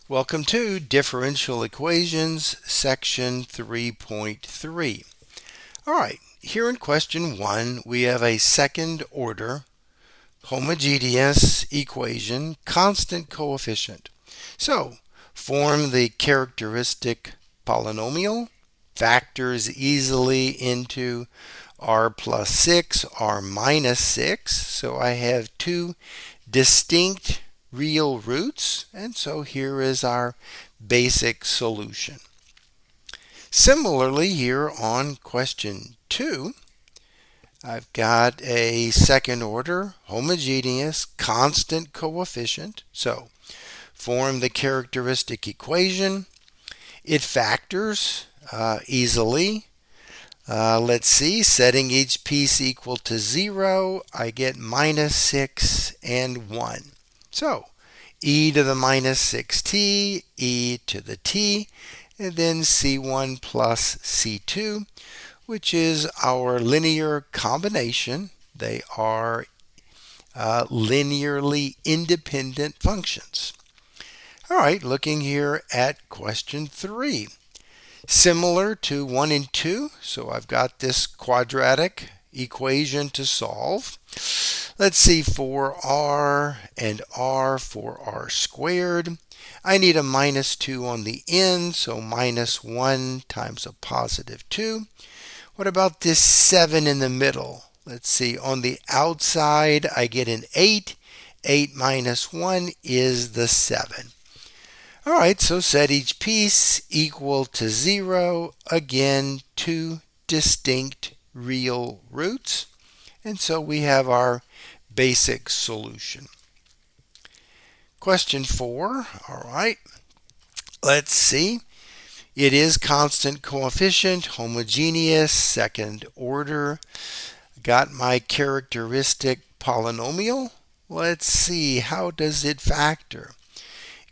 Welcome to Differential Equations, section 3.3. All right, here in question 1, we have a second order homogeneous equation, constant coefficient. So, form the characteristic polynomial, factors easily into r plus 6, r minus 6. So I have two distinct real roots, and so here is our basic solution. Similarly, here on question 2, I've got a second order homogeneous constant coefficient. So form the characteristic equation. It factors easily. Let's see, setting each piece equal to 0, I get minus 6 and 1. So e to the minus 6t, e to the t, and then c1 plus c2, which is our linear combination. They are linearly independent functions. All right, looking here at question 3. Similar to 1 and 2, so I've got this quadratic equation to solve. Let's see, for r and r for r squared, I need a minus 2 on the end, so minus 1 times a positive 2. What about this 7 in the middle? Let's see, on the outside I get an 8. 8 minus 1 is the 7. All right, so set each piece equal to 0. Again, two distinct real roots. And so we have our basic solution. Question 4, all right, let's see. It is constant coefficient, homogeneous, second order. Got my characteristic polynomial. Let's see, how does it factor?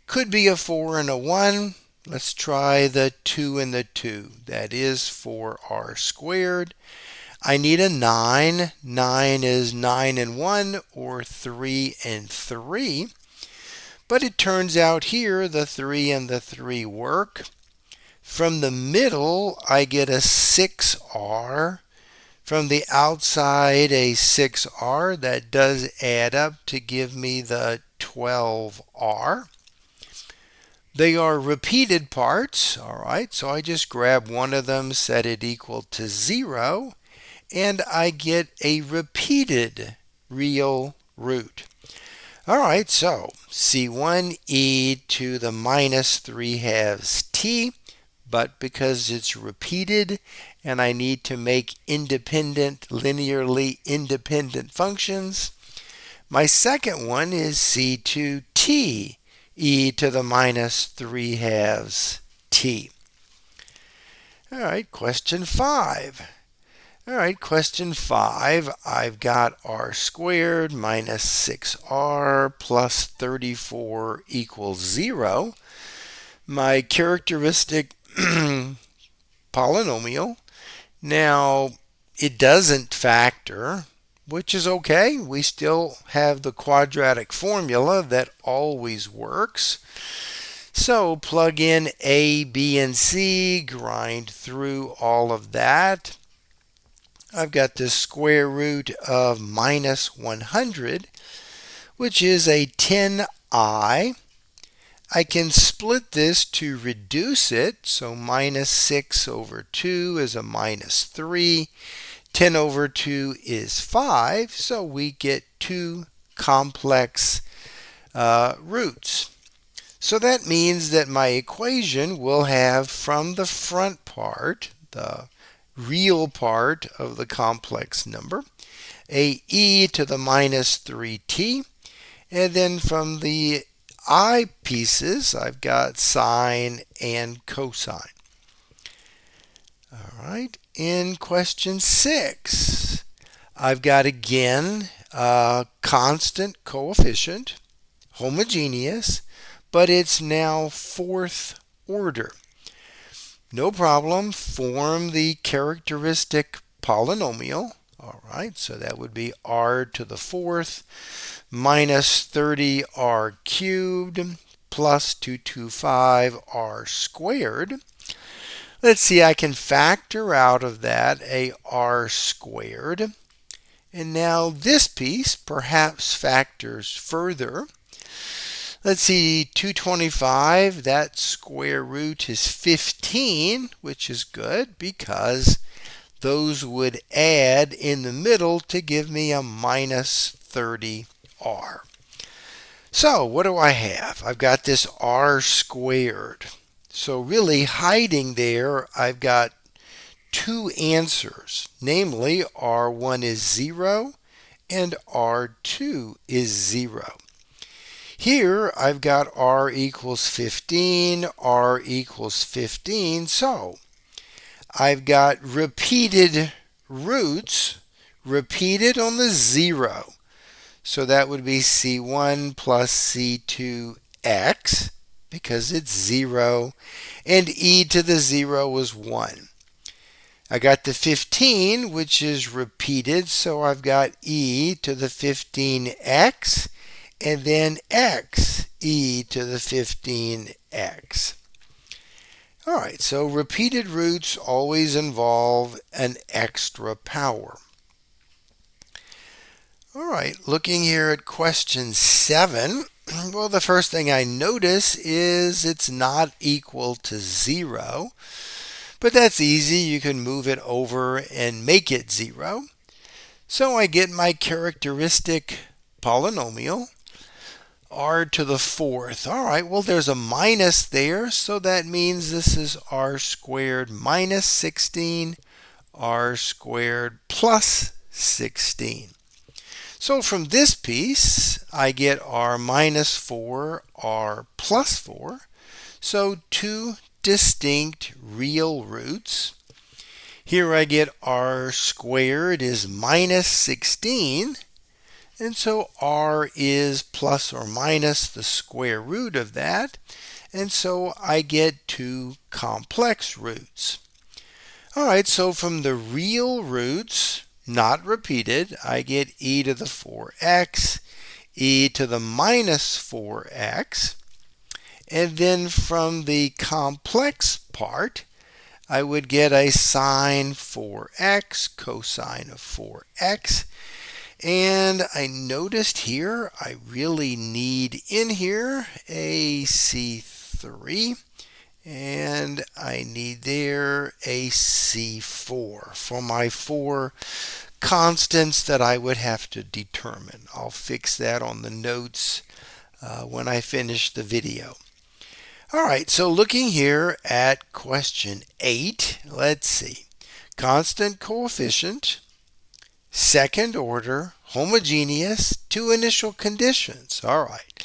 Could be a 4 and a 1. Let's try the 2 and the 2. That is 4r squared. I need a 9. 9 is 9 and 1, or 3 and 3. But it turns out here the 3 and the 3 work. From the middle, I get a 6r. From the outside, a 6r. That does add up to give me the 12r. They are repeated parts, all right, so I just grab one of them, set it equal to 0, and I get a repeated real root. All right, so c1 e to the minus 3 halves t, but because it's repeated and I need to make independent, linearly independent functions, my second one is c2t. E to the minus 3 halves t. All right, question 5. All right, question 5, I've got r squared minus 6r plus 34 equals 0. My characteristic polynomial. Now, it doesn't factor, which is okay. We still have the quadratic formula that always works. So plug in A, B, and C, grind through all of that. I've got the square root of minus 100, which is a 10i. I can split this to reduce it, so minus 6 over 2 is a minus 3. 10 over 2 is 5, so we get two complex roots. So that means that my equation will have from the front part, the real part of the complex number, a e to the minus 3t, and then from the I pieces, I've got sine and cosine. All right, in question 6, I've got again a constant coefficient, homogeneous, but it's now fourth order. No problem, form the characteristic polynomial. All right, so that would be r to the fourth minus 30r cubed plus 225r squared. Let's see, I can factor out of that a r squared. And now this piece perhaps factors further. Let's see, 225, that square root is 15, which is good because those would add in the middle to give me a minus 30r. So what do I have? I've got this r squared. So really hiding there, I've got two answers, namely r1 is 0 and r2 is 0. Here I've got r equals 15, r equals 15, so I've got repeated roots, repeated on the 0. So that would be c1 plus c2x, because it's 0, and e to the 0 was 1. I got the 15, which is repeated, so I've got e to the 15x, and then x, e to the 15x. All right, so repeated roots always involve an extra power. All right, looking here at question 7, well, the first thing I notice is it's not equal to 0, but that's easy. You can move it over and make it 0. So I get my characteristic polynomial, r to the 4th. All right, well, there's a minus there, so that means this is r squared minus 16, r squared plus 16. So from this piece, I get r minus 4, r plus 4. So two distinct real roots. Here I get r squared is minus 16. And so r is plus or minus the square root of that. And so I get two complex roots. All right, so from the real roots, not repeated, I get e to the 4x, e to the minus 4x. And then from the complex part, I would get a sine 4x, cosine of 4x. And I noticed here, I really need in here a C3, and I need there a C4 for my 4 constants that I would have to determine. I'll fix that on the notes when I finish the video. All right, so looking here at question 8, let's see. Constant coefficient, second order, homogeneous, two initial conditions. All right.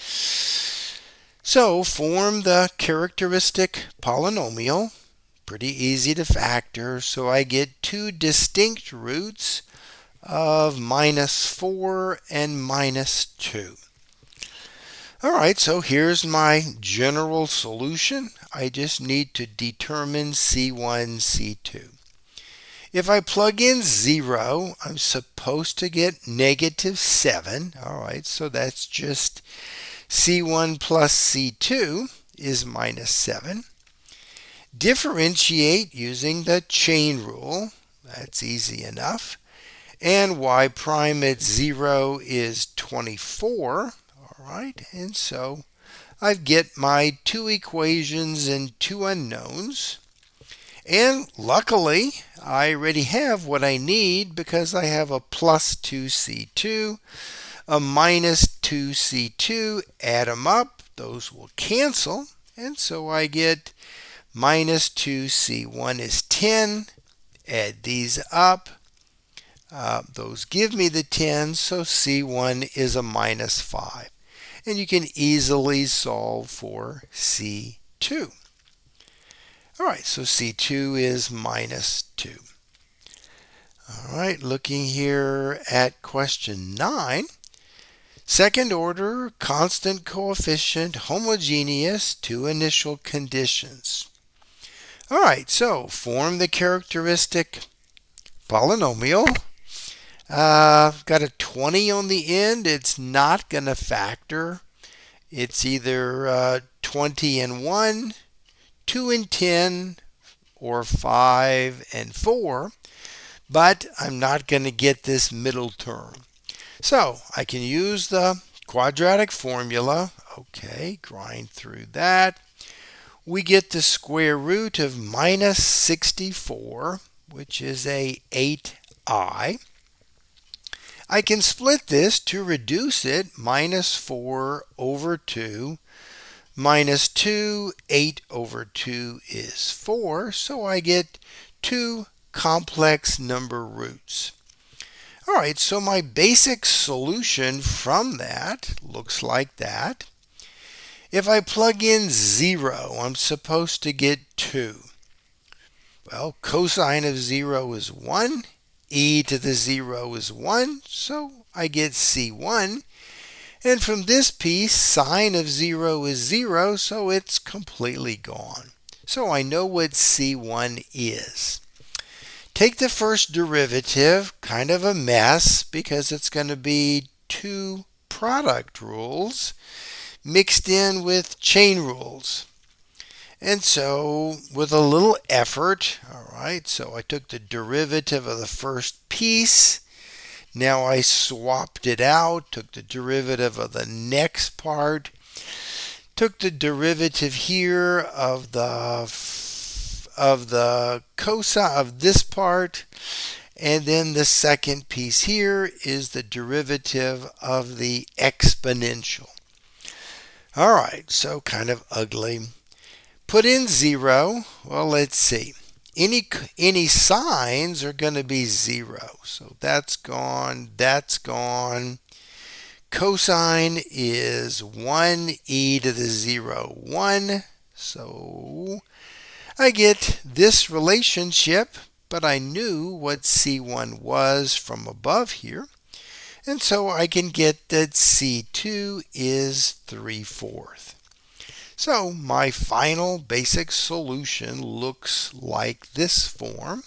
So form the characteristic polynomial. Pretty easy to factor. So I get two distinct roots of minus 4 and minus 2. All right, so here's my general solution. I just need to determine C1, C2. If I plug in 0, I'm supposed to get negative 7. All right, so that's just C1 plus C2 is minus 7. Differentiate using the chain rule. That's easy enough. And y prime at 0 is 24. All right, and so I get my two equations and two unknowns. And luckily, I already have what I need because I have a plus 2c2, a minus 2c2, add them up, those will cancel, and so I get minus 2c1 is 10, add these up, those give me the 10, so c1 is a minus 5. And you can easily solve for c2. All right, so C2 is minus 2. All right, looking here at question 9. Second order, constant coefficient, homogeneous, two initial conditions. All right, so form the characteristic polynomial. Got a 20 on the end. It's not going to factor. It's either 20 and 1, 2 and 10, or 5 and 4, but I'm not going to get this middle term. So I can use the quadratic formula. Okay, grind through that. We get the square root of minus 64, which is a 8i. I can split this to reduce it. Minus 4 over 2 minus 2, 8 over 2 is 4, so I get 2 complex number roots. All right, so my basic solution from that looks like that. If I plug in 0, I'm supposed to get 2. Well, cosine of 0 is 1. E to the 0 is 1, so I get C1. And from this piece, sine of 0 is 0, so it's completely gone. So I know what C1 is. Take the first derivative, kind of a mess because it's going to be two product rules mixed in with chain rules. And so with a little effort, all right, so I took the derivative of the first piece. Now I swapped it out, took the derivative of the next part, took the derivative here of the cosine of this part, and then the second piece here is the derivative of the exponential. All right, so kind of ugly. Put in 0. Well, let's see. Any signs are going to be 0. So that's gone, that's gone. Cosine is 1 e to the 0, 1. So I get this relationship, but I knew what C1 was from above here. And so I can get that C2 is 3/4. So my final basic solution looks like this form.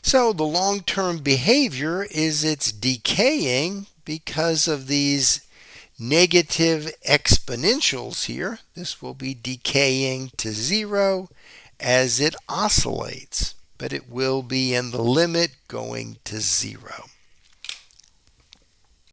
So the long-term behavior is it's decaying because of these negative exponentials here. This will be decaying to 0 as it oscillates, but it will be in the limit going to 0.